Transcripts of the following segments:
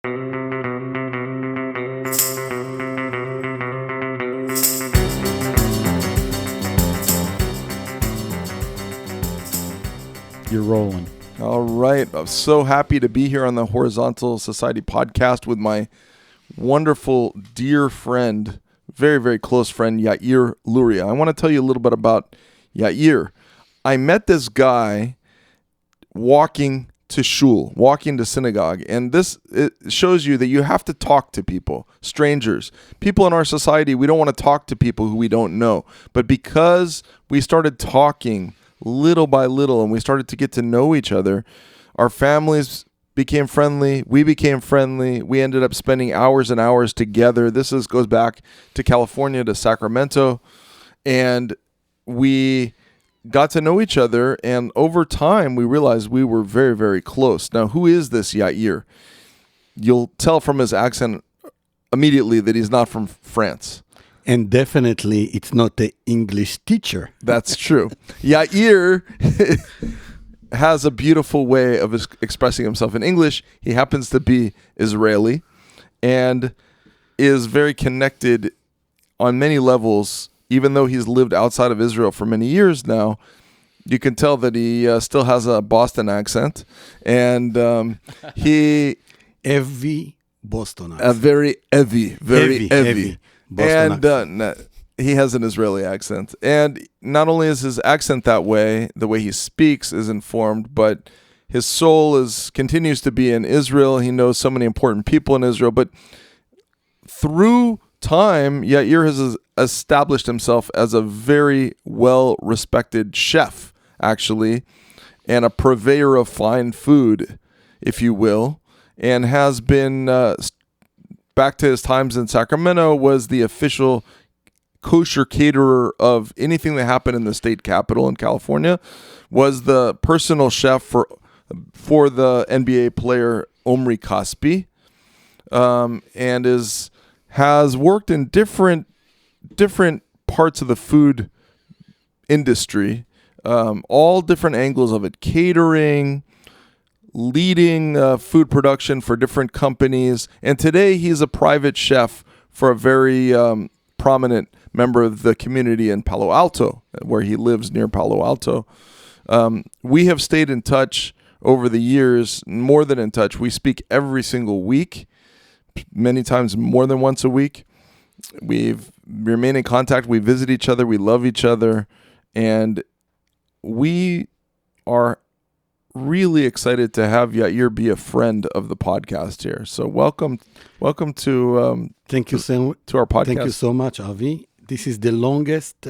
You're rolling. All right. I'm so happy to be here on the Horizontal Society podcast with my wonderful, dear friend, very, very close friend, Yair Luria. I want to tell you a little bit about Yair. I met this guy walking to shul, walking to synagogue, and it shows you that you have to talk to people, strangers. People in our society, we don't want to talk to people who we don't know. But because we started talking little by little, and we started to get to know each other, our families became friendly. We became friendly. We ended up spending hours and hours together. Goes back to California, to Sacramento, and we got to know each other. And over time, we realized we were very, very close. Now, who is this Yair? You'll tell from his accent immediately that he's not from France. And definitely, it's not the English teacher. That's true. Yair has a beautiful way of expressing himself in English. He happens to be Israeli and is very connected on many levels. Even though he's lived outside of Israel for many years now, you can tell that he still has a Boston accent. And Heavy Boston accent. A very heavy. Boston And he has an Israeli accent. And not only is his accent that way, the way he speaks is informed, but his soul continues to be in Israel. He knows so many important people in Israel. But through time, Yair has established himself as a very well-respected chef, actually, and a purveyor of fine food, if you will, and has been back to his times in Sacramento, was the official kosher caterer of anything that happened in the state capital in California, was the personal chef for the NBA player Omri Caspi, and has worked in different parts of the food industry, all different angles of it, catering, leading food production for different companies. And today he's a private chef for a very prominent member of the community in Palo Alto, where he lives near Palo Alto. We have stayed in touch over the years, more than in touch. We speak every single week, many times more than once a week. We remain in contact. We visit each other. We love each other. And we are really excited to have Yair be a friend of the podcast here. So welcome to Thank you so to our podcast. Thank you so much, Avi. This is the longest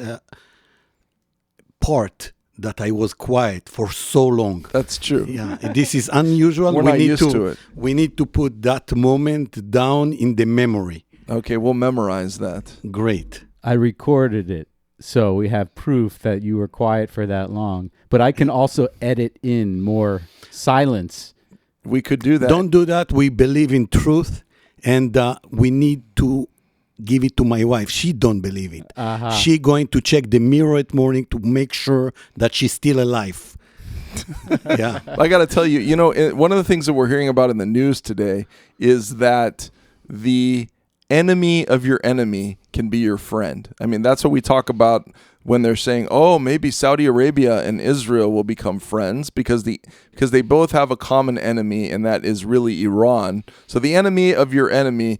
part that I was quiet for so long. That's true. Yeah, this is unusual. We're not used to it. We need to put that moment down in the memory. Okay, we'll memorize that. Great. I recorded it, so we have proof that you were quiet for that long. But I can also edit in more silence. We could do that. Don't do that. We believe in truth, and we need to give it to my wife. She don't believe it. Uh-huh. She going to check the mirror at morning to make sure that she's still alive. Yeah. I got to tell you, one of the things that we're hearing about in the news today is that the enemy of your enemy can be your friend. I mean, that's what we talk about when they're saying, oh, maybe Saudi Arabia and Israel will become friends because they both have a common enemy, and that is really Iran. So the enemy of your enemy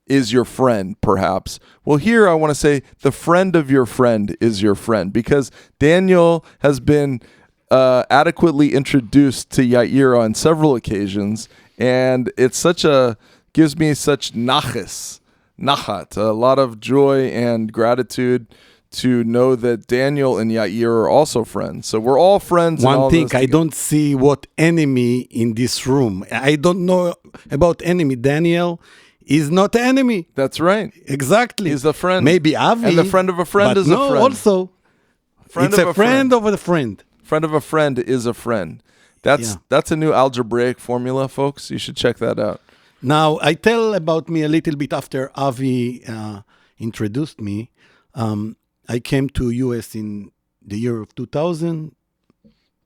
is your friend, perhaps. Well, here I want to say the friend of your friend is your friend, because Daniel has been adequately introduced to Yair on several occasions, and it's gives me such nachat, a lot of joy and gratitude to know that Daniel and Yair are also friends. So we're all friends. One thing, I don't see what enemy in this room. I don't know about enemy. Daniel is not enemy. That's right. Exactly. He's the friend. Maybe Avi. And the friend of a friend is a friend. Also. It's a friend of a friend. Friend of a friend is a friend. That's a new algebraic formula, folks. You should check that out. Now, I tell about me a little bit after Avi introduced me. I came to U.S. in the year of 2000,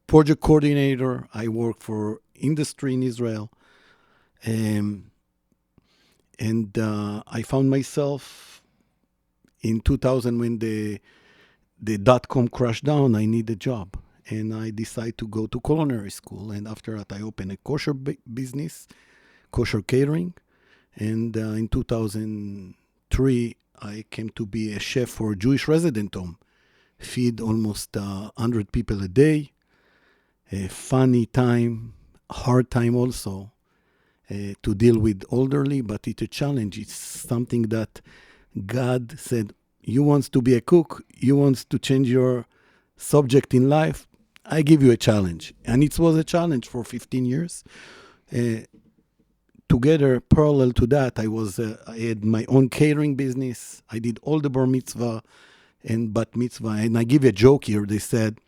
project coordinator. I worked for industry in Israel. Um, and I found myself in 2000 when the dot-com crashed down. I need a job. And I decided to go to culinary school. And after that, I opened a kosher business, kosher catering. And in 2003, I came to be a chef for a Jewish resident home. Feed almost 100 people a day. A funny time, hard time also to deal with elderly, but it's a challenge. It's something that God said, you want to be a cook, you want to change your subject in life, I give you a challenge. And it was a challenge for 15 years. Together, parallel to that, I had my own catering business. I did all the bar mitzvah and bat mitzvah. And I give a joke here. They said,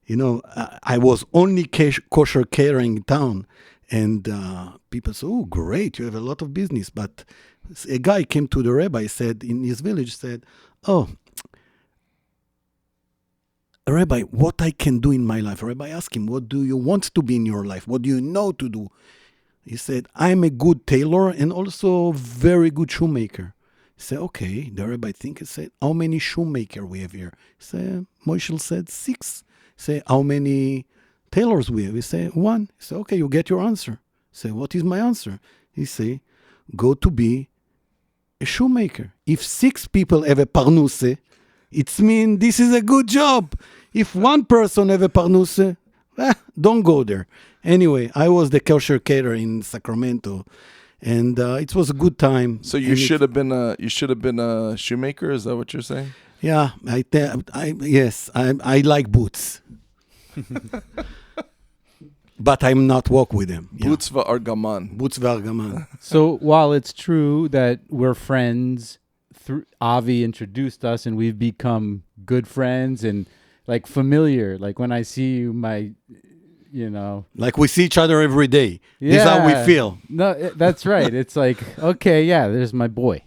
I was only kosher catering in town. And people said, oh, great, you have a lot of business. But a guy came to the rabbi, said, in his village, said, oh, Rabbi, what I can do in my life? Rabbi asked him, what do you want to be in your life? What do you know to do? He said, I'm a good tailor and also very good shoemaker. He said, okay. The rabbi said, how many shoemaker we have here? He said, Moshe said, 6. He said, how many tailors we have? He said, 1. He said, okay, you get your answer. He said, what is my answer? He said, go to be a shoemaker. If 6 people have a parnuse, it means this is a good job. If 1 person have a parnuse, don't go there. Anyway, I was the kosher caterer in Sacramento, and it was a good time. So you should have been a shoemaker. Is that what you're saying? Yeah, yes, I like boots, but I'm not walk with them. Yeah. Boots v'argaman. Boots v'argaman. So while it's true that we're friends, Avi introduced us and we've become good friends and like familiar. Like when I see you, like we see each other every day. Yeah. This is how we feel. No, that's right. It's like, okay, yeah, there's my boy.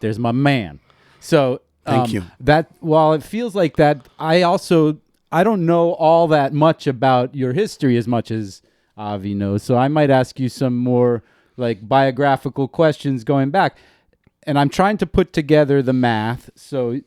There's my man. So thank you. That while it feels like that, I don't know all that much about your history as much as Avi knows. So I might ask you some more like biographical questions going back. And I'm trying to put together the math. So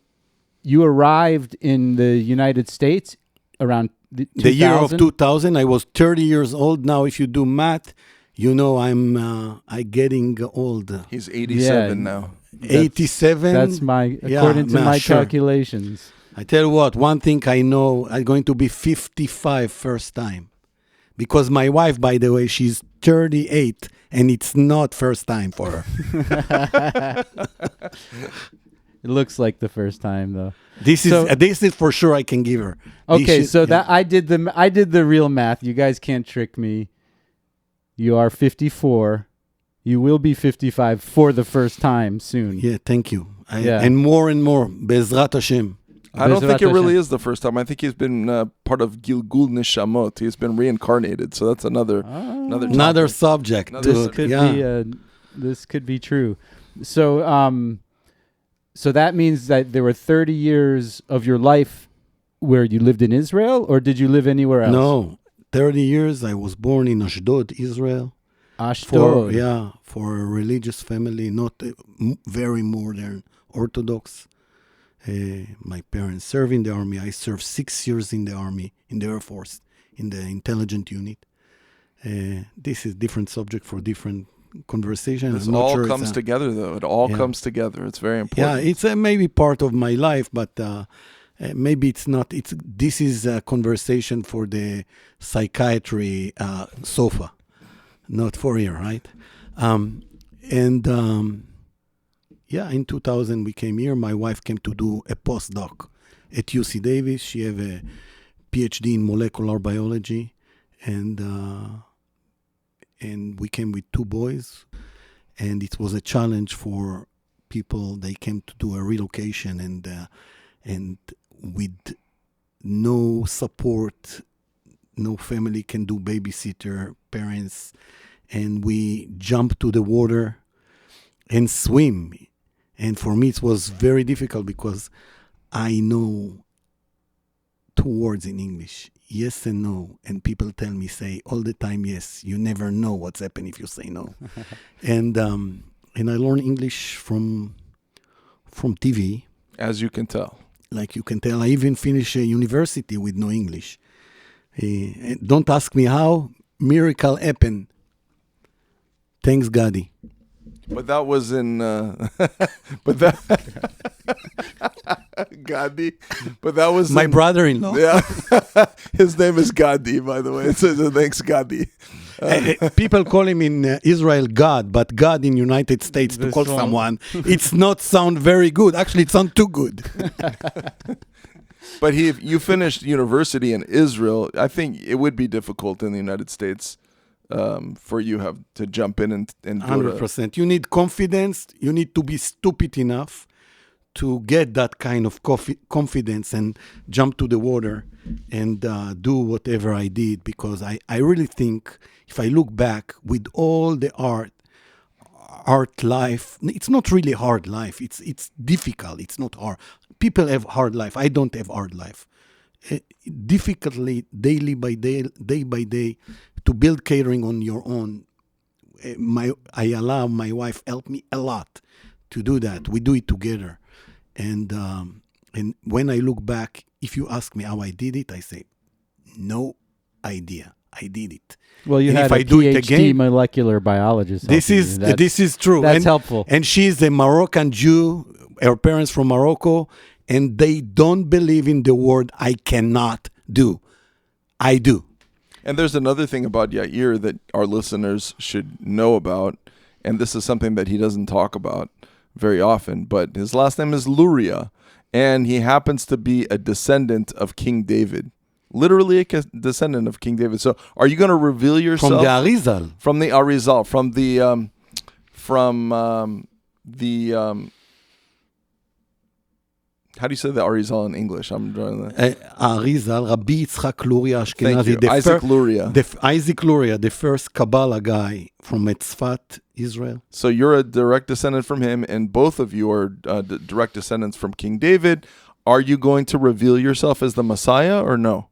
you arrived in the United States around the year of 2000. I was 30 years old. Now, if you do math, I'm getting old. He's 87 now. 87. That's according to my calculations. I tell you what, one thing I know, I'm going to be 55 first time. Because my wife, by the way, she's 38, and it's not first time for her. It looks like the first time, though. This is for sure I can give her. Okay, that I did the real math. You guys can't trick me. You are 54. You will be 55 for the first time soon. Yeah, thank you. And more, Bezrat Hashem. I don't think it really is the first time. I think he's been part of Gilgul Nishamot. He's been reincarnated. So that's another subject. This could be true. So so that means that there were 30 years of your life where you lived in Israel, or did you live anywhere else? No, 30 years. I was born in Ashdod, Israel. Ashdod. For a religious family, not very modern Orthodox. My parents served in the army. I served 6 years in the army, in the Air Force, in the intelligence unit. This is different subject for different conversation. This all comes together, though. It all comes together. It's very important. Yeah, it's maybe part of my life, but maybe it's not. This is a conversation for the psychiatry sofa, not for here, right? In 2000 we came here. My wife came to do a postdoc at UC Davis. She have a PhD in molecular biology, and we came with 2 boys, and it was a challenge for people. They came to do a relocation, and with no support, no family can do babysitter, parents, and we jumped to the water and swim. And for me, it was very difficult because I know 2 words in English, yes and no. And people tell me, say all the time, yes. You never know what's happening if you say no. and I learn English from TV. As you can tell. Like you can tell, I even finished a university with no English. Don't ask me how. Miracle happened. Thanks, Gadi. But that was in, but that, Gandhi, but that was My in- brother-in-law. Yeah, his name is Gandhi, by the way. So thanks, Gandhi. People call him in Israel God, but God in United States to This call one. someone, it's not sound very good. Actually, it sounds too good. But you finished university in Israel. I think it would be difficult in the United States for you have to jump in and go to 100%. You need confidence. You need to be stupid enough to get that kind of confidence and jump to the water and do whatever I did, because I really think, if I look back with all the art life, it's not really hard life. It's difficult. It's not hard. People have hard life. I don't have hard life. Difficultly, day by day, to build catering on your own. I allow my wife help me a lot to do that. We do it together. And when I look back, if you ask me how I did it, I say, no idea. I did it. Well, you And had if a I do it PhD again- molecular biologist. This helping is you. That's- this is true. That's helpful. And she's a Moroccan Jew. Her parents from Morocco, and they don't believe in the word I cannot do. I do. And there's another thing about Yair that our listeners should know about, and this is something that he doesn't talk about very often, but his last name is Luria, and he happens to be a descendant of King David. Literally a descendant of King David. So are you going to reveal yourself? From the Arizal. From the Arizal, from the how do you say the Arizal in English? I'm drawing that. Arizal, Rabbi Yitzchak Luria Thank you. Ashkenazi. Isaac Luria. Isaac Luria, the first Kabbalah guy from Tzfat, Israel. So you're a direct descendant from him, and both of you are direct descendants from King David. Are you going to reveal yourself as the Messiah or no?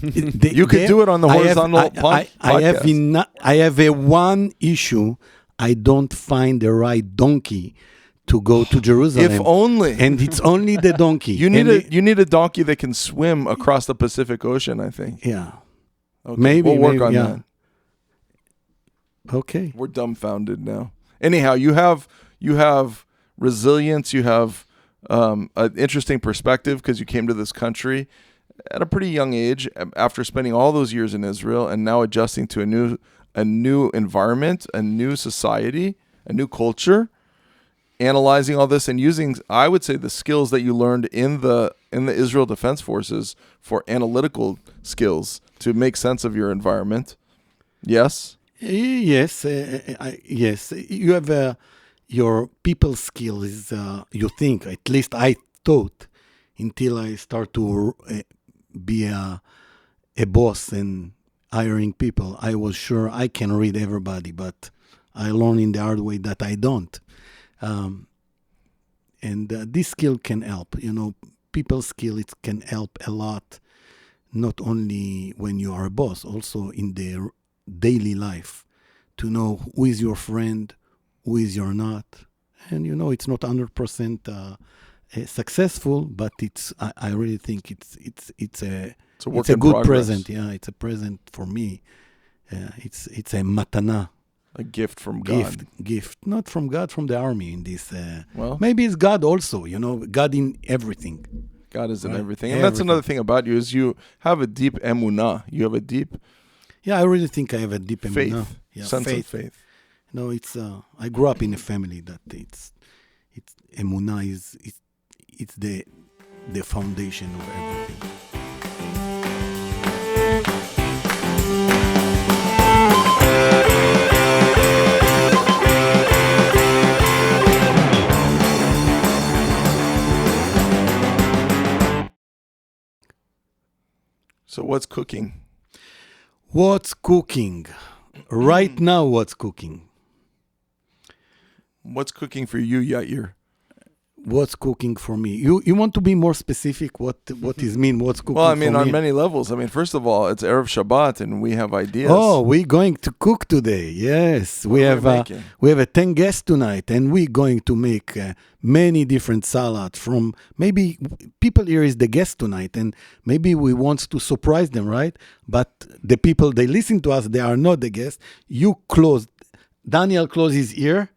You could do it on the horizontal podcast. I have a one issue. I don't find the right donkey to go to Jerusalem. If only. And it's only the donkey. You need a donkey that can swim across the Pacific Ocean, I think. Yeah. Okay. Maybe we'll work on yeah. that. Okay. We're dumbfounded now. Anyhow, you have resilience. You have an interesting perspective because you came to this country at a pretty young age after spending all those years in Israel and now adjusting to a new environment, a new society, a new culture, analyzing all this and using, I would say, the skills that you learned in the Israel Defense Forces for analytical skills to make sense of your environment. Yes? Yes. Yes. You have your people skill is, you think, at least I thought, until I start to be a boss and hiring people, I was sure I can read everybody, but I learned in the hard way that I don't. And this skill can help. People skill, it can help a lot, not only when you are a boss, also in the daily life, to know who is your friend, who is your not. And it's not 100% successful, but I really think it's a work a in good progress. present. Yeah, it's a present for me. It's a matana. A gift from God. Gift, not from God, from the army in this. Well, maybe it's God also, God in everything. God is in Right. everything. And that's another thing about you is you have a deep emunah. You have a deep Yeah, I really think I have a deep faith, emunah. Yeah, sense of faith. It's I grew up in a family that it's emunah it's the foundation of everything. So what's cooking? What's cooking? Right now, what's cooking? What's cooking for you, Yair? what's cooking for me? You want to be more specific? What is mean? What's cooking? Well, I mean, for on me? many levels. I mean, first of all, it's Erev Shabbat, and we have ideas. Oh, we're going to cook today. Yes, What we are have making? we have 10 guests tonight, and we're going to make many different salads. From maybe people here is the guest tonight, and maybe we want to surprise them, right? But the people they listen to us, they are not the guests. You close. Daniel close his ear.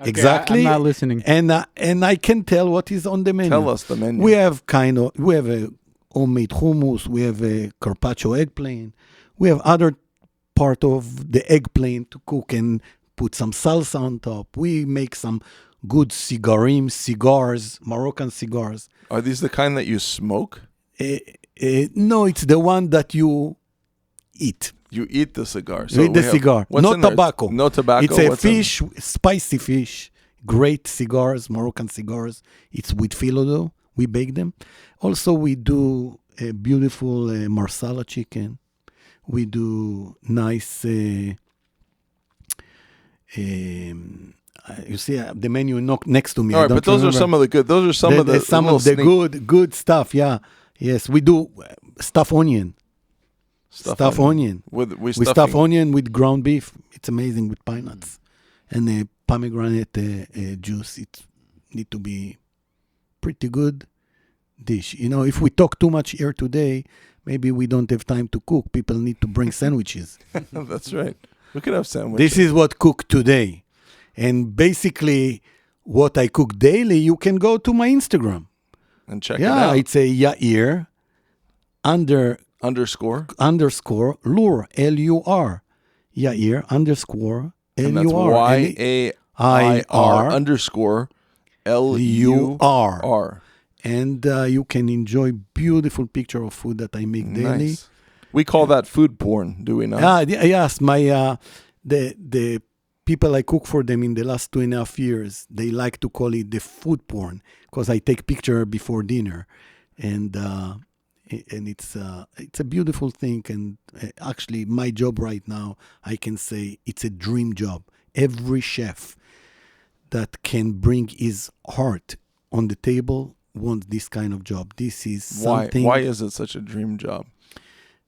Okay, Exactly. I'm not listening. And I can tell what is on the menu. Tell us the menu. We have a homemade hummus. We have a carpaccio eggplant. We have other part of the eggplant to cook and put some salsa on top. We make some good cigars, Moroccan cigars. Are these the kind that you smoke? No, it's the one that you eat. You eat the cigar. You eat the cigar. what's No in there? tobacco. No tobacco. It's a What's in- fish, spicy fish, great cigars, Moroccan cigars. It's with phyllo. We bake them. Also, we do a beautiful marsala chicken. We do nice. You see the menu next to me. All I right, don't but those are remember. some of the good. Those are some of the some little of the sneak good stuff. Yeah, yes, we do stuffed onion. Stuffed onion. We We stuff onion with ground beef. It's amazing with pine nuts and pomegranate juice. It need to be pretty good dish. You know, if we talk too much here today, maybe we don't have time to cook. People need to bring sandwiches. That's right. We could have sandwiches. This is what cook today. And basically, what I cook daily, you can go to my Instagram. and check it Yeah, out. it's a Yair Underscore. underscore Lur, L-U-R. Yair underscore And that's L-U-R. YAIR underscore LUR. L-U-R. And you can enjoy beautiful picture of food that I make daily. Nice. We call that food porn, do we not? Yes, my the people I cook for them in the last 2.5 years, they like to call it the food porn because I take picture before dinner, and it's a beautiful thing. And actually, my job right now, I can say it's a dream job. Every chef that can bring his heart on the table wants this kind of job. This is something. Why is it such a dream job?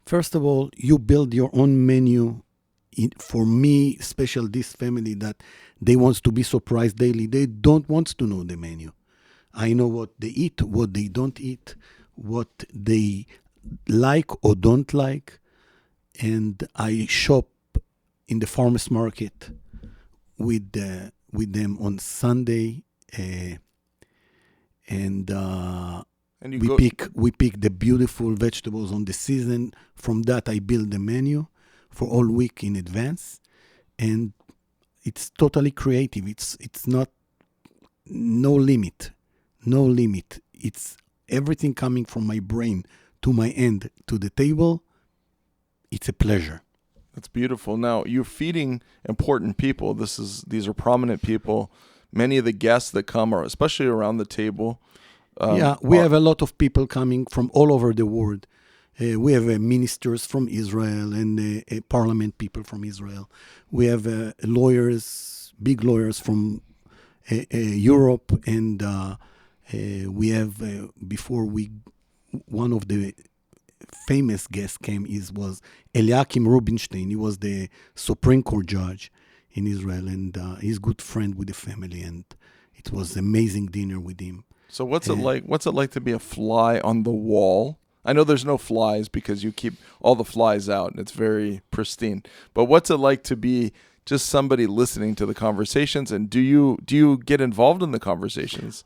First of all, you build your own menu. For me, special this family that they wants to be surprised daily. They don't want to know the menu. I know what they eat, what they don't eat, what they like or don't like. And I shop in the farmers market with them on Sunday. And you we pick the beautiful vegetables on the season. From that, I build the menu for all week in advance, and it's totally creative. It's not no limit. It's everything coming from my brain to my end to the table. It's a pleasure. That's beautiful. Now you're feeding important people. These are prominent people. Many of the guests that come are especially around the table. We have a lot of people coming from all over the world. We have ministers from Israel and parliament people from Israel. We have lawyers, big lawyers from Europe, and we have one of the famous guests was Eliakim Rubinstein. He was the Supreme Court judge in Israel, and he's good friend with the family, and it was amazing dinner with him. So what's it like? What's it like to be a fly on the wall? I know there's no flies because you keep all the flies out and it's very pristine. But what's it like to be just somebody listening to the conversations? And do you get involved in the conversations?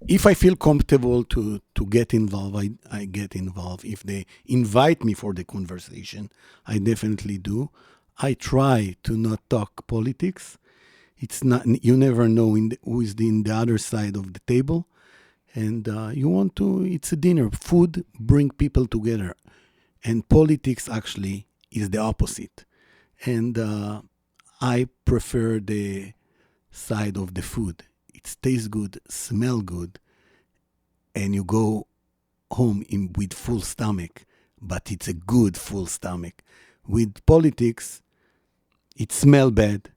If I feel comfortable to get involved, I get involved. If they invite me for the conversation, I definitely do. I try to not talk politics. It's not, you never know who is in the other side of the table. And it's a dinner. Food bring people together. And politics actually is the opposite. And I prefer the side of the food. It tastes good, smell good, and you go home with full stomach. But it's a good full stomach. With politics, it smell bad.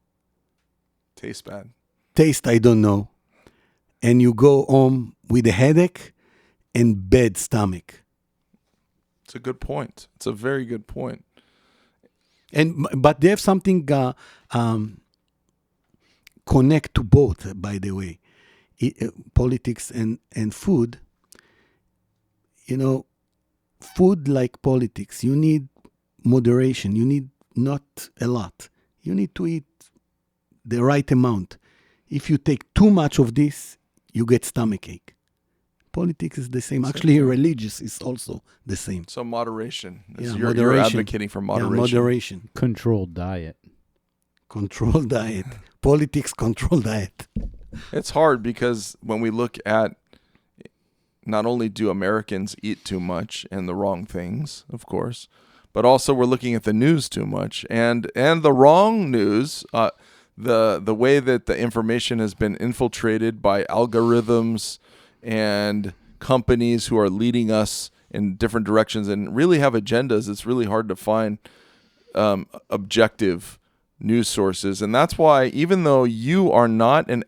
Tastes bad. Taste, I don't know. and you go home with a headache and bad stomach. It's a good point. It's a very good point. But they have something connect to both, by the way. Politics and food. You know, food like politics, you need moderation. You need not a lot. You need to eat the right amount. If you take too much of this, you get stomachache. Politics is the same. Actually, religious is also the same. So moderation. Yeah, You're moderation. advocating for moderation. Yeah, moderation. Controlled diet. Controlled diet. Politics, controlled diet. It's hard because when we look at, not only do Americans eat too much and the wrong things, of course, but also we're looking at the news too much and the wrong news. The way that the information has been infiltrated by algorithms and companies who are leading us in different directions and really have agendas. It's really hard to find objective news sources. And that's why, even though you are not an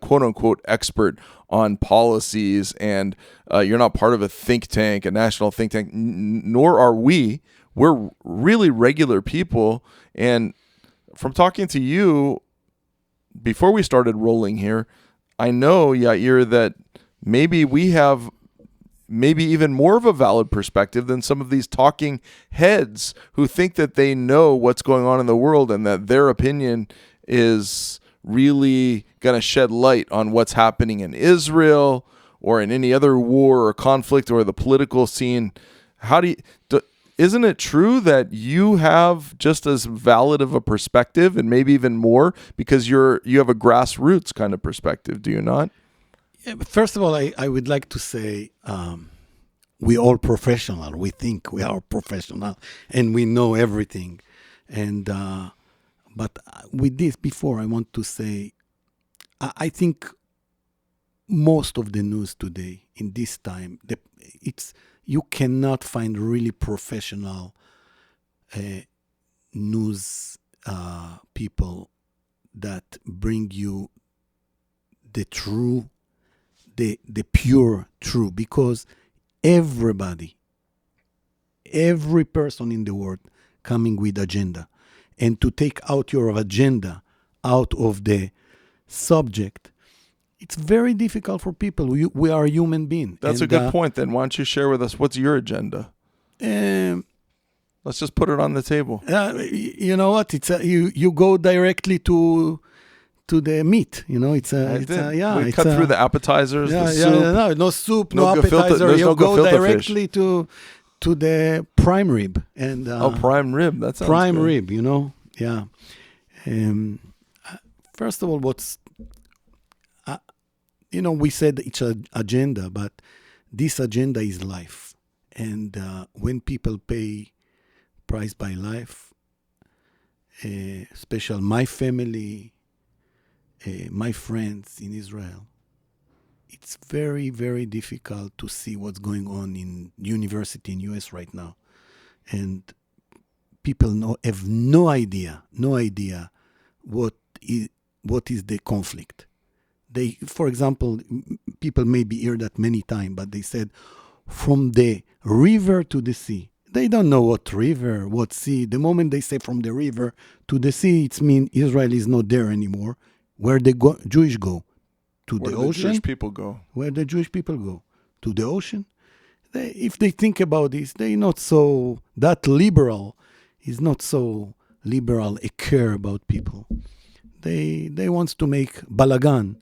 quote unquote expert on policies and you're not part of a think tank, a national think tank, nor are we, we're really regular people. And from talking to you before we started rolling here, I know, Yair, that maybe we have even more of a valid perspective than some of these talking heads who think that they know what's going on in the world and that their opinion is really going to shed light on what's happening in Israel or in any other war or conflict or the political scene. Isn't it true that you have just as valid of a perspective and maybe even more because you have a grassroots kind of perspective, do you not? Yeah, but first of all, I would like to say we all professional. We think we are professional and we know everything. And but with this, before I want to say, I think most of the news today in this time, you cannot find really professional news people that bring you the true, the pure true, because every person in the world coming with agenda, and to take out your agenda out of the subject, it's very difficult for people. We are human beings. That's a good point. Then why don't you share with us what's your agenda? Let's just put it on the table. You know what? It's you go directly to the meat. You know, we cut through the appetizers, the soup. No soup, no appetizer. You go directly to the prime rib and prime rib. That sounds prime good. rib. You know, yeah. First of all, we said it's an agenda, but this agenda is life. And when people pay price by life, especially my family, my friends in Israel, it's very, very difficult to see what's going on in university in US right now. And people have no idea what is the conflict. For example, people maybe hear that many times, but they said from the river to the sea. They don't know what river, what sea. The moment they say from the river to the sea, it means Israel is not there anymore. Where the Jewish go? To the ocean? Where the Jewish people go? Where the Jewish people go? To the ocean? If they think about this, they're not so, that liberal is not so liberal, a care about people. They want to make balagan.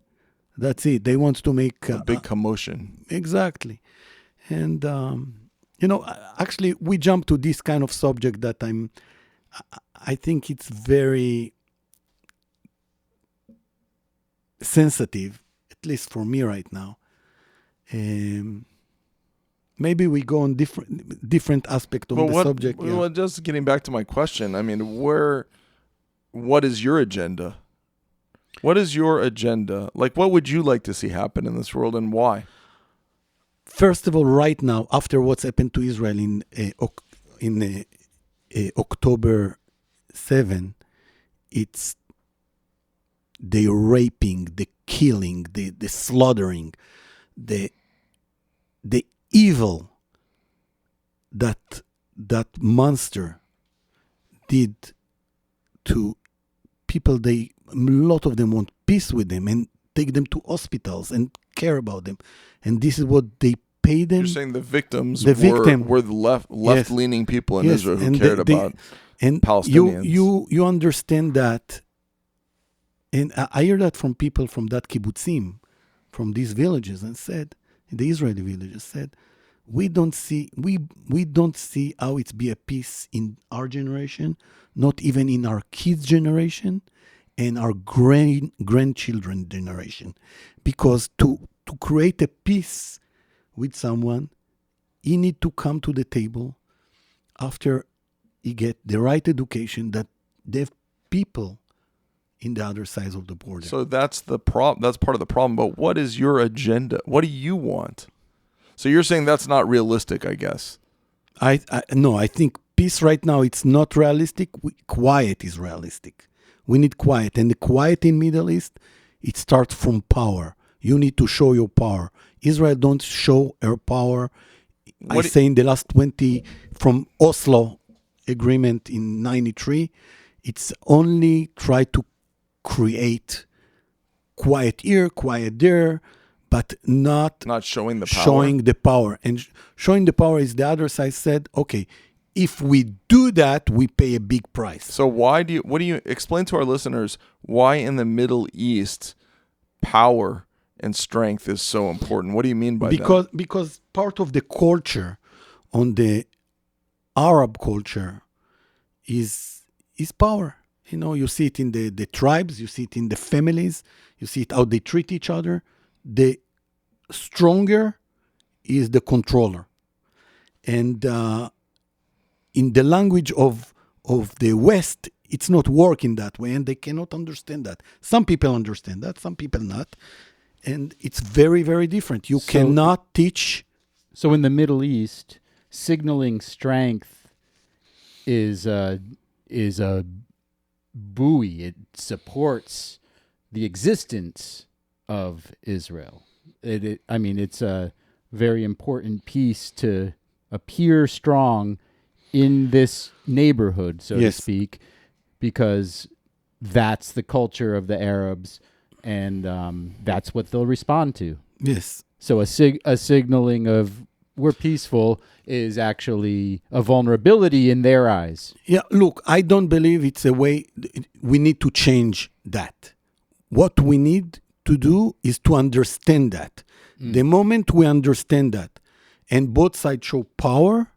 That's it. They want to make a big commotion. Exactly. And, actually, we jump to this kind of subject that I think it's very sensitive, at least for me right now. Maybe we go on different aspect of the subject. Well, just getting back to my question, I mean, what is your agenda? What is your agenda? Like, what would you like to see happen in this world and why? First of all, right now, after what's happened to Israel in October 7, it's the raping, the killing, the slaughtering, the evil that monster did to people. A lot of them want peace with them and take them to hospitals and care about them, and this is what they pay them. You're saying the victims victim. were the left-leaning people in Israel who and cared about and Palestinians. You understand that, and I hear that from people from that kibbutzim, from these villages, and said, the Israeli villages said, we don't see how it's be a peace in our generation, not even in our kids' generation and our grandchildren generation, because to create a peace with someone, he need to come to the table after he get the right education, that they have people in the other side of the border. So that's the that's part of the problem. But what is your agenda? What do you want? So you're saying that's not realistic, I guess. No, I think peace right now, it's not realistic. Quiet is realistic. We need quiet. And the quiet in Middle East, it starts from power. You need to show your power. Israel don't show her power. Say in the last 20, from Oslo agreement in 93, it's only try to create quiet here, quiet there, but not showing the power. Showing the power. And showing the power is the other side said, okay, if we do that, we pay a big price. So what do you explain to our listeners why in the Middle East power and strength is so important? What do you mean by that? Because part of the culture on the Arab culture is power. You know, you see it in the tribes, you see it in the families, you see it how they treat each other. The stronger is the controller. And in the language of the West, it's not working that way, and they cannot understand that. Some people understand that, some people not. And it's very, very different. You cannot teach. So in the Middle East, signaling strength is a buoy. It supports the existence of Israel. It's a very important piece to appear strong in this neighborhood, so to speak, because that's the culture of the Arabs, and that's what they'll respond to. Yes. So a signaling of we're peaceful is actually a vulnerability in their eyes. Yeah, look, I don't believe it's a way. We need to change that. What we need to do is to understand that. The moment we understand that, and both sides show power,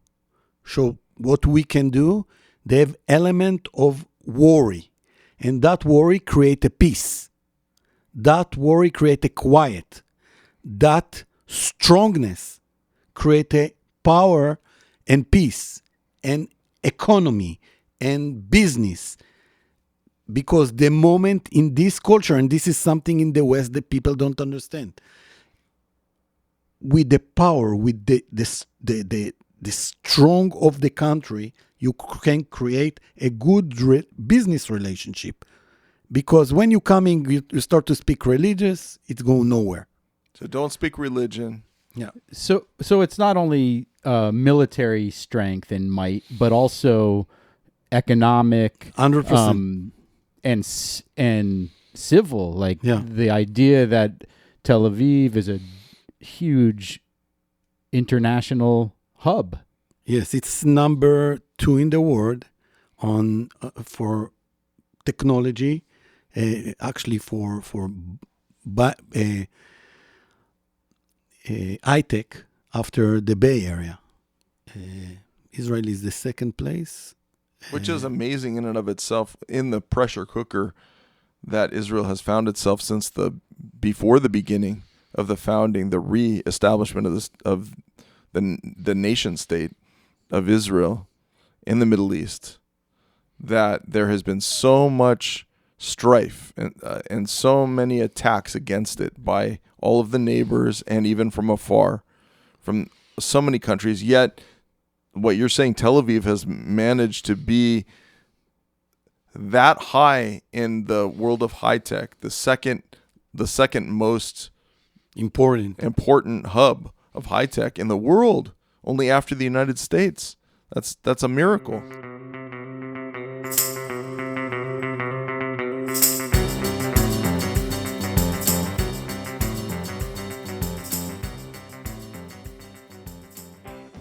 show what we can do, they have element of worry. And that worry create a peace. That worry create a quiet. That strongness create a power and peace and economy and business. Because the moment in this culture, and this is something in the West that people don't understand, with the power, with the strong of the country, you can create a good business relationship. Because when you you start to speak religious, it's going nowhere. So don't speak religion. Yeah. So it's not only military strength and might, but also economic, 100%. And civil. Like the idea that Tel Aviv is a huge international hub. Yes, it's number 2 in the world on for technology. Actually, for high tech after the Bay Area. Israel is the second place, which is amazing in and of itself. In the pressure cooker that Israel has found itself since before the beginning of the founding, the re-establishment of the nation state of Israel in the Middle East, that there has been so much strife and so many attacks against it by all of the neighbors and even from afar, from so many countries. Yet, what you're saying, Tel Aviv has managed to be that high in the world of high tech, the second most important hub of high tech in the world, only after the United States. That's a miracle.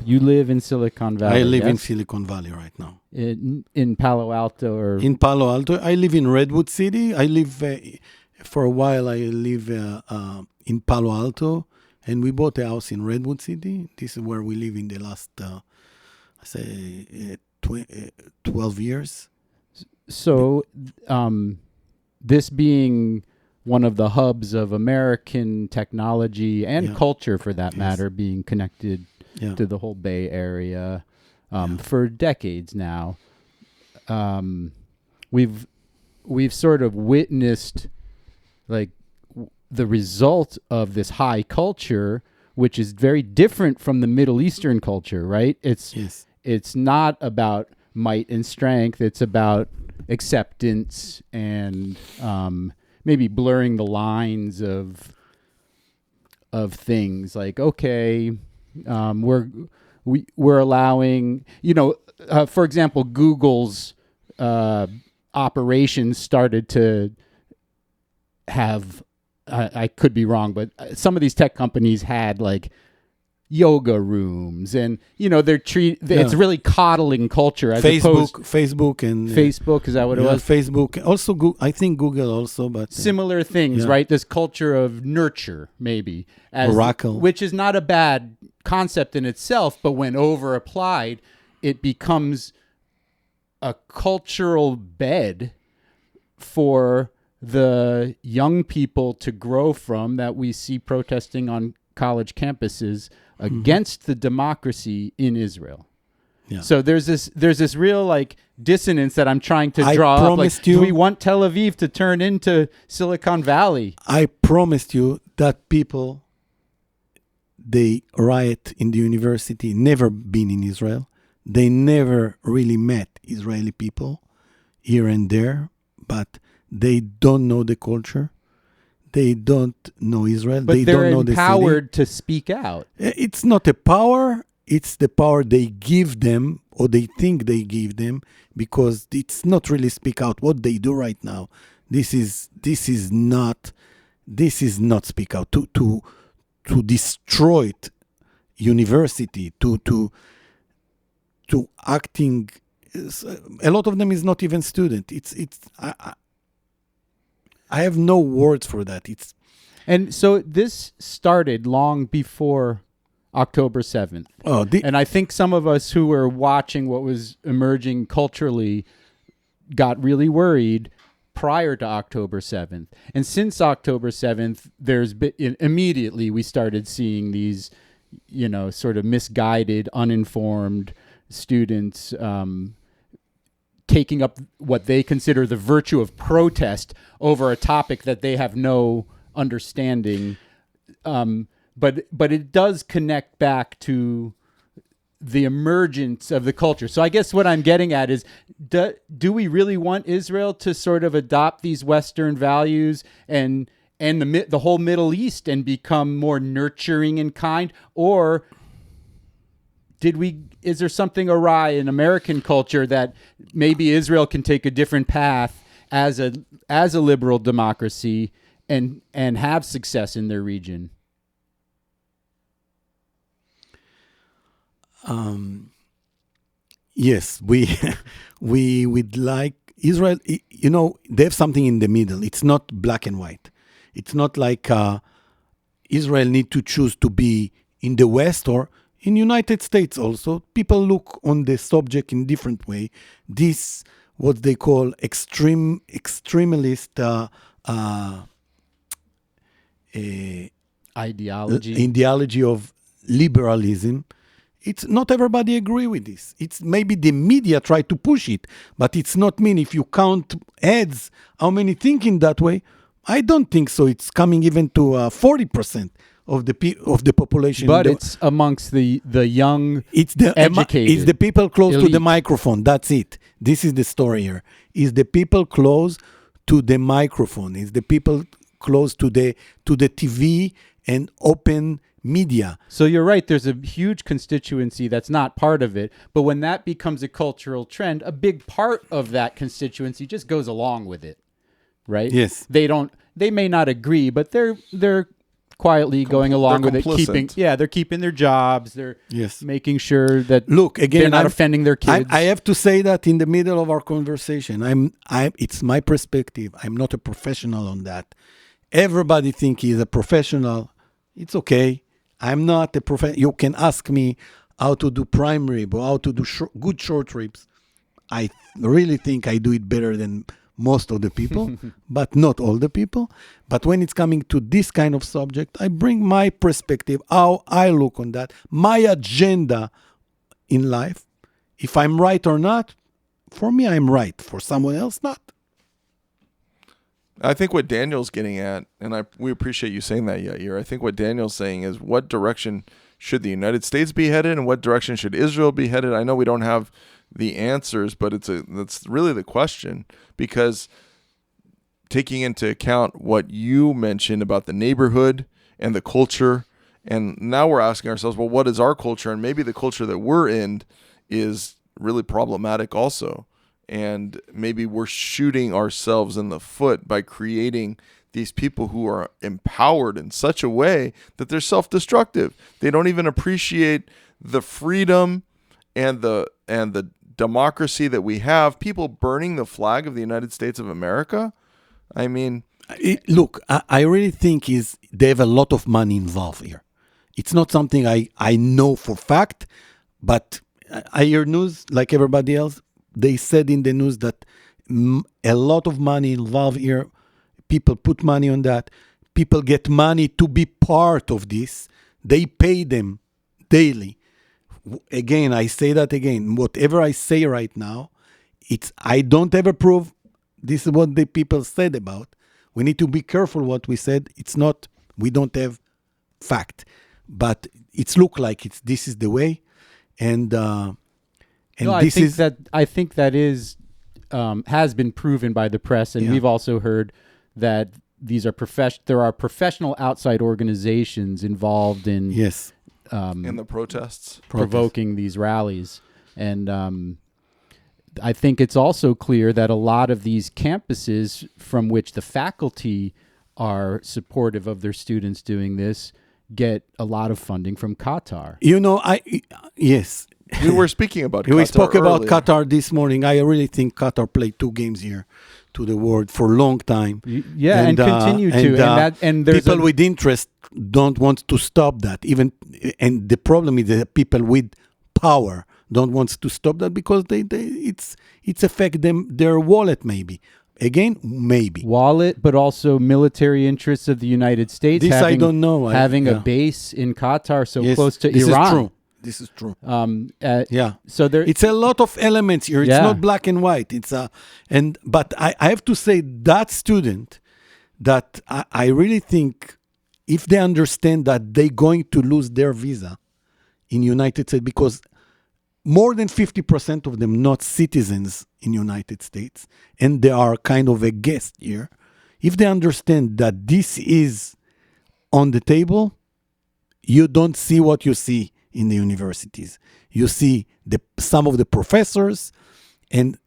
You live in Silicon Valley. I live in yes? Silicon Valley right now. In Palo Alto or In Palo Alto, I live in Redwood City. I live for a while. I live in Palo Alto, and we bought a house in Redwood City. This is where we live in the last, 12 years. so. This being one of the hubs of American technology and Yeah. culture, for that Yes. matter, being connected Yeah. to the whole Bay Area for decades now. We've sort of witnessed like the result of this high culture, which is very different from the Middle Eastern culture, right? Yes. It's not about might and strength. It's about acceptance and maybe blurring the lines of things. Like, okay, we're allowing, for example, Google's operations started to have. I could be wrong, but some of these tech companies had like yoga rooms, and they're it's really coddling culture as opposed Facebook, and Facebook, is that what it was? Facebook. Also, I think Google also, but Similar things, yeah. right? This culture of nurture, maybe, Oracle. which is not a bad concept in itself, but when over applied, it becomes a cultural bed for the young people to grow from that we see protesting on college campuses against the democracy in Israel. Yeah. So there's this real like dissonance that I'm trying to I draw up. Like, promised do you- we want Tel Aviv to turn into Silicon Valley? I promised you that people, they riot in the university, never been in Israel. They never really met Israeli people here and there, but they don't know the culture. They don't know Israel. But they they're don't know the empowered to speak out. city. It's not a power. It's the power they give them, or they think they give them, because it's not really speak out. What they do right now, this is not speak out. To destroy it, university, to acting. A lot of them is not even student. I have no words for that. And so this started long before October 7th. And I think some of us who were watching what was emerging culturally got really worried prior to October 7th. And since October 7th, immediately we started seeing these, sort of misguided, uninformed students taking up what they consider the virtue of protest over a topic that they have no understanding. But it does connect back to the emergence of the culture. So I guess what I'm getting at is, do we really want Israel to sort of adopt these Western values and the whole Middle East and become more nurturing and kind? Or is there something awry in American culture that maybe Israel can take a different path as a liberal democracy and have success in their region? Yes, we would like Israel. They have something in the middle. It's not black and white. It's not like Israel need to choose to be in the West or in United States. Also, people look on the subject in different way. This what they call extremist ideology of liberalism. It's not everybody agree with this. It's maybe the media try to push it, but it's not mean. If you count heads, how many think in that way? I don't think so. It's coming even to 40% of the population. But it's amongst the young, it's the educated it's the people close to the elite. microphone. That's it. This is the story here. Is the people close to the microphone. Is the people close to the TV and open media. So you're right. There's a huge constituency that's not part of it. But when that becomes a cultural trend, a big part of that constituency just goes along with it, right? Yes. They may not agree, but they're quietly going along with it. complicit. They're keeping their jobs. They're Yes. making sure that Look, again, they're not I'm- offending their kids. I have to say that in the middle of our conversation, it's my perspective. I'm not a professional on that. Everybody think he's a professional. It's okay. I'm not a professional. You can ask me how to do prime rib or how to do good short ribs. I really think I do it better than most of the people, but not all the people. But when it's coming to this kind of subject, I bring my perspective, how I look on that, my agenda in life. If I'm right or not, for me, I'm right. For someone else, not. I think what Daniel's getting at, and we appreciate you saying that, Yair. I think what Daniel's saying is, what direction should the United States be headed, and what direction should Israel be headed? I know we don't have the answers, but that's really the question, because taking into account what you mentioned about the neighborhood and the culture, and now we're asking ourselves, well, what is our culture? And maybe the culture that we're in is really problematic also. And maybe we're shooting ourselves in the foot by creating these people who are empowered in such a way that they're self-destructive. They don't even appreciate the freedom and the democracy that we have. People burning the flag of the United States of America. I mean, Look, I really think they have a lot of money involved here. It's not something I know for fact, but I hear news like everybody else. They said in the news that a lot of money involved here. People put money on that. People get money to be part of this. They pay them daily. Again, I say that again. Whatever I say right now, I don't ever prove. This is what the people said about. We need to be careful what we said. It's not. We don't have fact, but it's look like this is the way, and I think that is has been proven by the press, and we've also heard that there are professional outside organizations involved in in the protests, provoking these rallies, and I think it's also clear that a lot of these campuses from which the faculty are supportive of their students doing this get a lot of funding from Qatar. Yes. We were speaking about Qatar We spoke about earlier. Qatar this morning. I really think Qatar played 2 games here to the world for a long time. And continue to. And there's people with interest don't want to stop that. And the problem is that people with power don't want to stop that because it's affect their wallet maybe. Again, maybe. Wallet, but also military interests of the United States. I don't know. Having a base in Qatar so close to this Iran. This is true. So there, it's a lot of elements here. It's not black and white. But I have to say that student that I really think if they understand that they're going to lose their visa in United States, because more than 50% of them not citizens in United States, and they are kind of a guest here. If they understand that this is on the table, you don't see what you see in the universities. You see some of the professors, and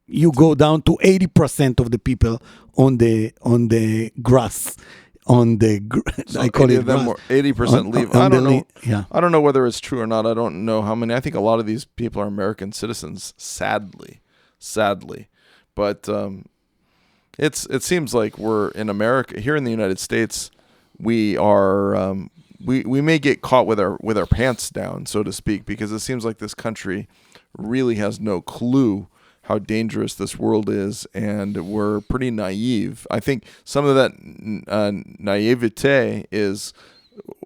you go down to 80% of the people on the grass. I call it grass. 80% leave. I don't know. Yeah. I don't know whether it's true or not. I don't know how many. I think a lot of these people are American citizens. Sadly, but it seems like we're in America here in the United States. We are. We may get caught with our pants down, so to speak, because it seems like this country really has no clue how dangerous this world is, and we're pretty naive. I think some of that naivete is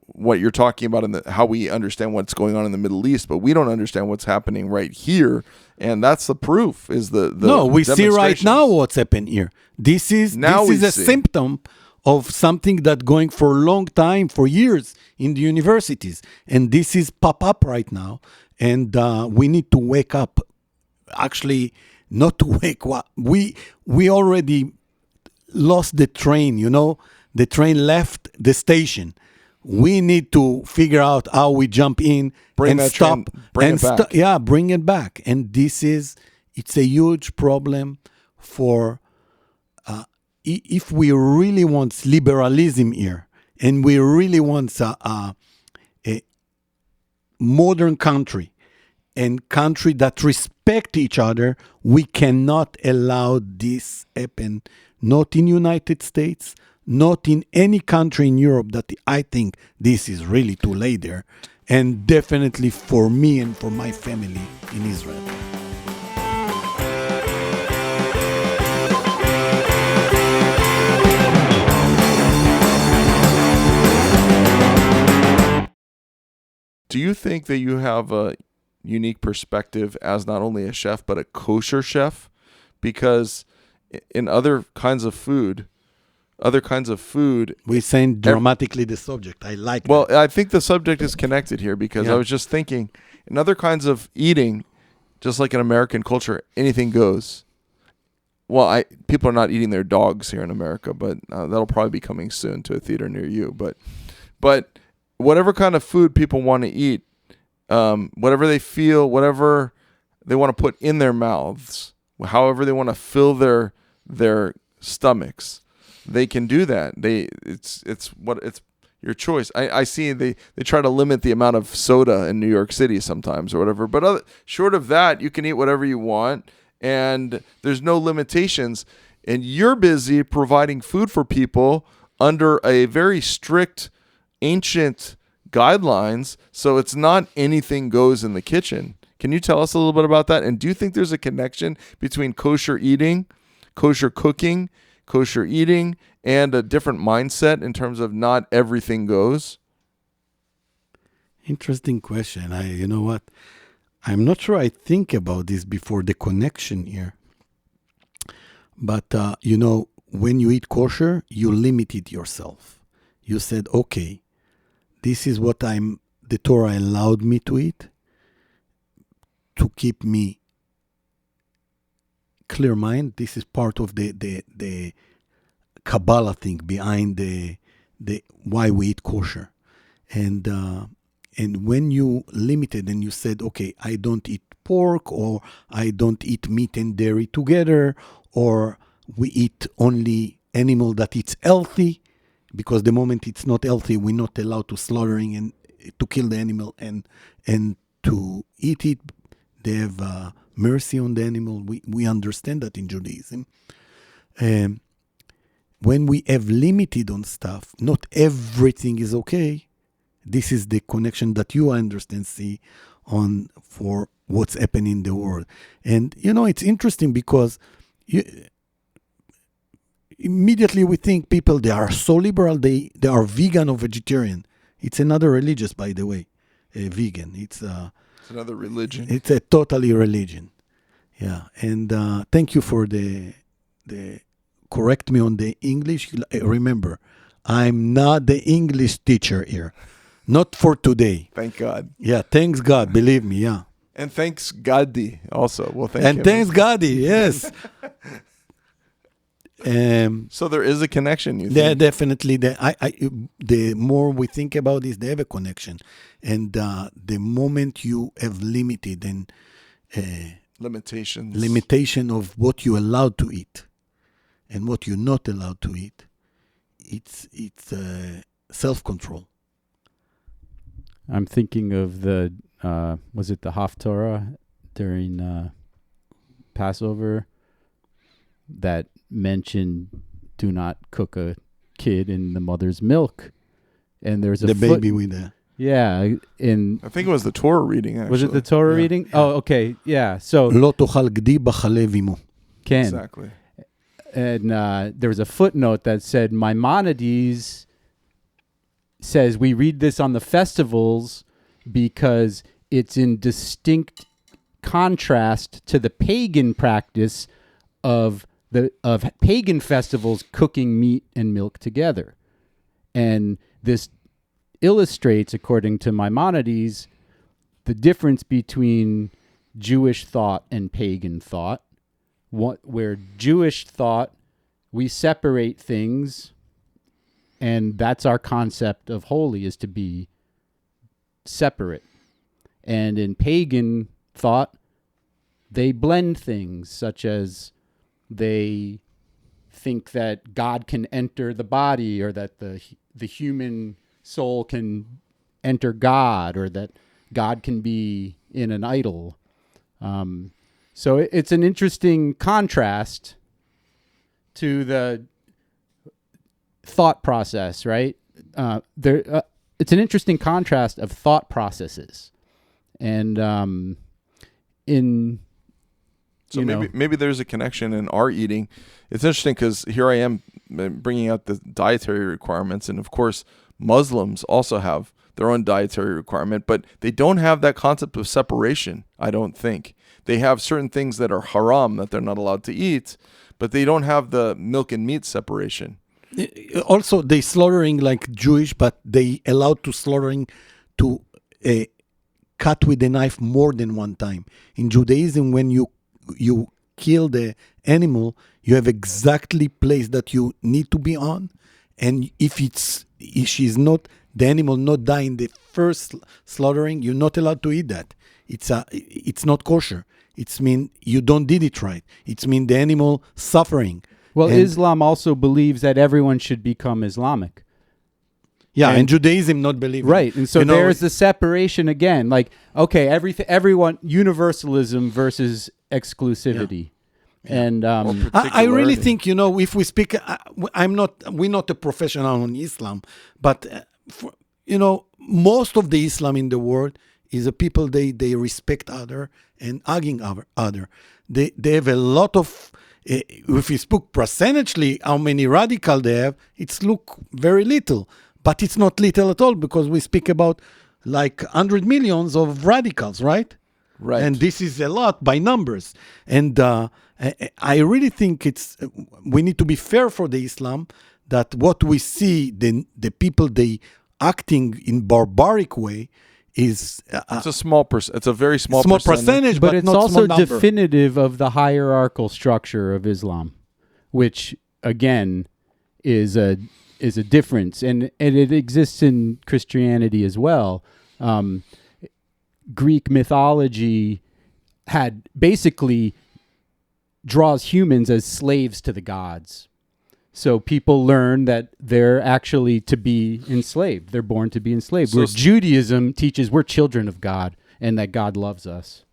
what you're talking about in how we understand what's going on in the Middle East, but we don't understand what's happening right here, and that's the proof. We see right now what's happened here. This is a symptom of something that going for a long time, for years in the universities. And this is pop up right now. And we need to wake up. Actually, not to wake up. We already lost the train, The train left the station. We need to figure out how we jump in Bring and that stop. train- bring it back. Bring it back. And it's a huge problem for if we really want liberalism here, and we really want a modern country, and country that respect each other, we cannot allow this happen. Not in United States, not in any country in Europe that I think this is really too late there. And definitely for me and for my family in Israel. Do you think that you have a unique perspective as not only a chef but a kosher chef? Because in other kinds of food, We're saying dramatically the subject. I like well, that. I think the subject is connected here because I was just thinking in other kinds of eating, just like in American culture, anything goes. Well, people are not eating their dogs here in America, but that'll probably be coming soon to a theater near you. But whatever kind of food people want to eat, whatever they feel, whatever they want to put in their mouths, however they want to fill their stomachs, they can do that. It's your choice. I see they try to limit the amount of soda in New York City sometimes or whatever. But short of that, you can eat whatever you want, and there's no limitations. And you're busy providing food for people under a very strict, ancient guidelines. So it's not anything goes in the kitchen. Can you tell us a little bit about that? And do you think there's a connection between kosher eating, kosher cooking, kosher eating, and a different mindset in terms of not everything goes? Interesting question. You know what? I'm not sure I think about this before, the connection here. But, when you eat kosher, you limited yourself. You said, okay, this is what the Torah allowed me to eat to keep me clear mind. This is part of the Kabbalah thing behind the why we eat kosher. And when you limited and you said, okay, I don't eat pork, or I don't eat meat and dairy together, or we eat only animal that it's healthy, because the moment it's not healthy, we're not allowed to slaughtering and to kill the animal and to eat it. They have mercy on the animal. We understand that in Judaism. When we have limited on stuff, not everything is okay. This is the connection that you understand, see, on for what's happening in the world. And, it's interesting because immediately we think people, they are so liberal, they are vegan or vegetarian. It's another religious, by the way, vegan. It's another religion. It's a totally religion. Yeah. And thank you for the correct me on the English. Remember, I'm not the English teacher here. Not for today. Thank God. Yeah, thanks God, believe me, yeah. And thanks Gadi also. Well, thank and him. thanks Gadi, yes. So there is a connection, you think? Yeah, definitely. The more we think about this, they have a connection. And the moment you have limited and limitation of what you're allowed to eat and what you're not allowed to eat, it's self-control. I'm thinking of was it the Haftorah during Passover that mentioned do not cook a kid in the mother's milk. And there's a baby with that. Yeah. I think it was the Torah reading, actually. Was it the Torah reading? Yeah. Oh, okay. Yeah. So לא תאכל גדי בחלב אמו. Ken. Exactly. And there was a footnote that said Maimonides says we read this on the festivals because it's in distinct contrast to the pagan practice of of pagan festivals cooking meat and milk together. And this illustrates, according to Maimonides, the difference between Jewish thought and pagan thought, where Jewish thought, we separate things, and that's our concept of holy, is to be separate. And in pagan thought, they blend things, such as they think that God can enter the body, or that the human soul can enter God, or that God can be in an idol. So it's an interesting contrast to the thought process, right? It's an interesting contrast of thought processes. And So maybe there's a connection in our eating. It's interesting because here I am bringing out the dietary requirements, and of course Muslims also have their own dietary requirement, but they don't have that concept of separation, I don't think. They have certain things that are haram that they're not allowed to eat, but they don't have the milk and meat separation. Also, they slaughtering like Jewish, but they allowed to slaughtering to cut with a knife more than one time. In Judaism, when you kill the animal, you have exactly place that you need to be on, and if she's not, the animal not die in the first slaughtering, you're not allowed to eat that. It's not kosher. It's mean you don't did it right. It's mean the animal suffering. Well, Islam also believes that everyone should become Islamic. Yeah, and Judaism not believing. Right, and so there's the separation again. Like, okay, everyone, universalism versus exclusivity. Yeah. And I really think, if we speak, we're not a professional on Islam, but most of the Islam in the world is a people they respect other and hugging other. They have a lot of. If we speak percentagely, how many radical they have, it's look very little. But it's not little at all, because we speak about like 100 millions of radicals, right? Right. And this is a lot by numbers. And I really think we need to be fair for the Islam, that what we see, the people, they acting in barbaric way, is it's a small it's a very small percentage, but it's not also small definitive of the hierarchical structure of Islam, which again is a difference, and it exists in Christianity as well. Greek mythology had basically draws humans as slaves to the gods. So people learn that they're actually to be enslaved. They're born to be enslaved. Where Judaism teaches we're children of God and that God loves us.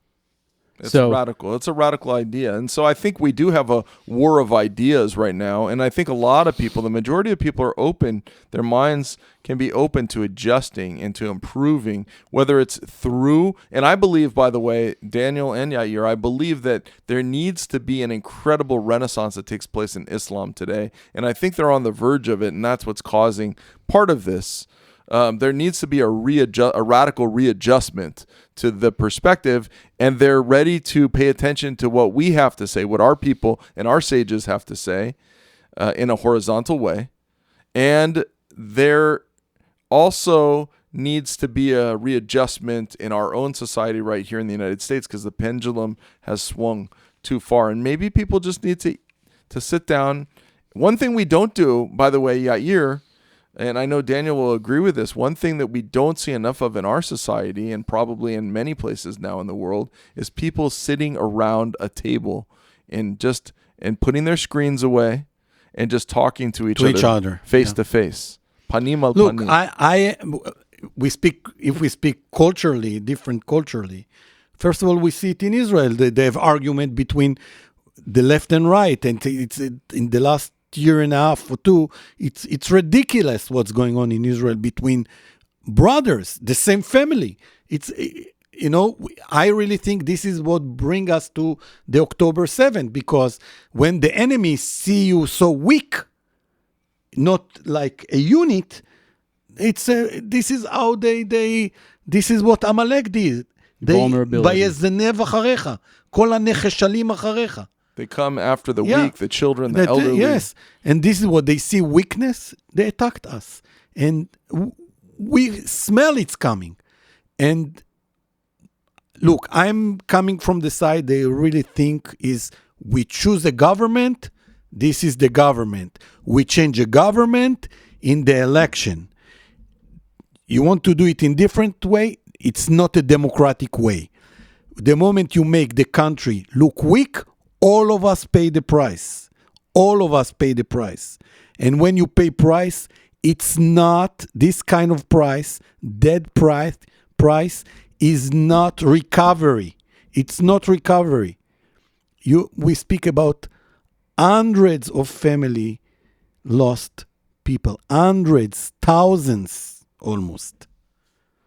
It's radical. It's a radical idea. And so I think we do have a war of ideas right now. And I think a lot of people, the majority of people are open. Their minds can be open to adjusting and to improving, whether it's through, and I believe, by the way, Daniel and Yair, I believe that there needs to be an incredible renaissance that takes place in Islam today. And I think they're on the verge of it. And that's what's causing part of this. There needs to be a radical readjustment to the perspective, and they're ready to pay attention to what we have to say, what our people and our sages have to say in a horizontal way. And there also needs to be a readjustment in our own society right here in the United States, because the pendulum has swung too far. And maybe people just need to sit down. One thing we don't do, by the way, Yair, and I know Daniel will agree with this, one thing that we don't see enough of in our society, and probably in many places now in the world, is people sitting around a table and putting their screens away and just talking to each other face to face. Panim al panim. Look, if we speak culturally, different culturally, first of all, we see it in Israel. They have argument between the left and right, and it's in the last year and a half or two, it's ridiculous what's going on in Israel between brothers, the same family. I really think this is what brings us to the October 7th, because when the enemy see you so weak, not like a unit, this is how this is what Amalek did. Vulnerability. ויזנב אחריך, כל הנחשלים אחריך. They come after the Yeah. weak, the children, the elderly. Yes, and this is what they see: weakness. They attacked us, and we smell it's coming. And look, I'm coming from the side they really think is we choose a government. This is the government. We change a government in the election. You want to do it in different way? It's not a democratic way. The moment you make the country look weak, all of us pay the price. All of us pay the price. And when you pay price, it's not this kind of price, dead price is not recovery. It's not recovery. We speak about hundreds of family lost people, hundreds, thousands almost.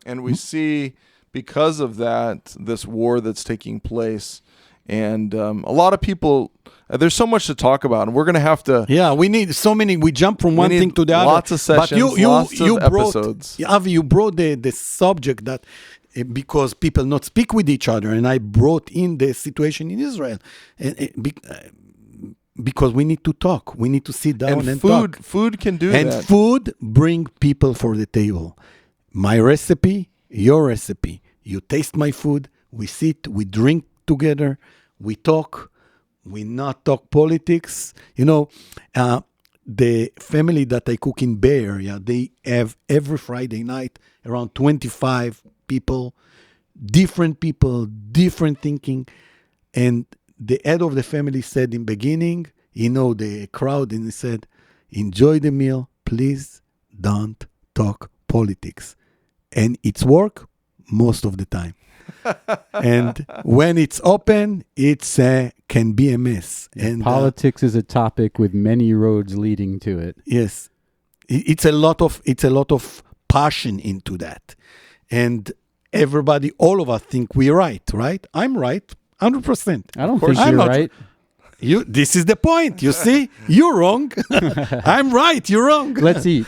And we see, because of that, this war that's taking place. And a lot of people, there's so much to talk about, and we're going to have to. Yeah, we need so many. We jump from one thing to the other. Lots of sessions, lots of episodes. Avi, you brought the subject that because people not speak with each other, and I brought in the situation in Israel, because we need to talk. We need to sit down and talk. Food can do that. And food bring people for the table. My recipe, your recipe. You taste my food. We sit. We drink together. We talk. We not talk politics. The family that I cook in Bay Area, they have every Friday night around 25 people, different thinking. And the head of the family said in beginning, the crowd, and he said, enjoy the meal, please don't talk politics. And it's work most of the time. And when it's open, it's can be a mess. And politics is a topic with many roads leading to it. Yes, it's a lot of passion into that, and everybody, all of us think we're right. I'm right, 100%. I don't think you're right. This is the point. You see, you're wrong. I'm right. You're wrong. Let's eat.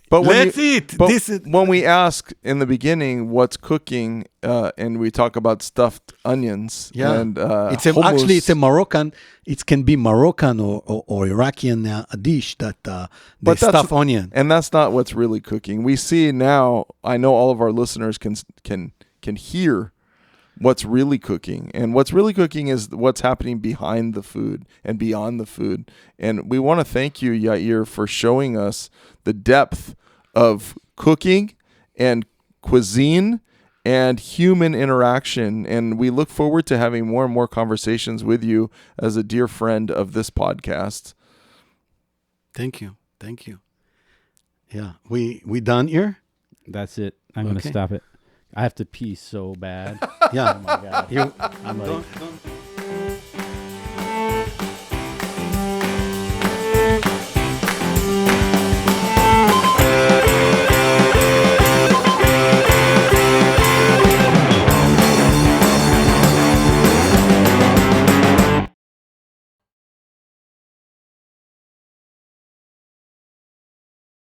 But when we ask in the beginning what's cooking, and we talk about stuffed onions, and actually it's a Moroccan. It can be Moroccan or Iraqi dish that they stuff onion. And that's not what's really cooking. We see now. I know all of our listeners can hear what's really cooking, and what's really cooking is what's happening behind the food and beyond the food. And we want to thank you, Yair, for showing us the depth of cooking and cuisine and human interaction. And we look forward to having more and more conversations with you as a dear friend of this podcast. Thank you. Yeah, we done here? That's it. I'm going to stop it. I have to pee so bad. Yeah. Oh my God. Don't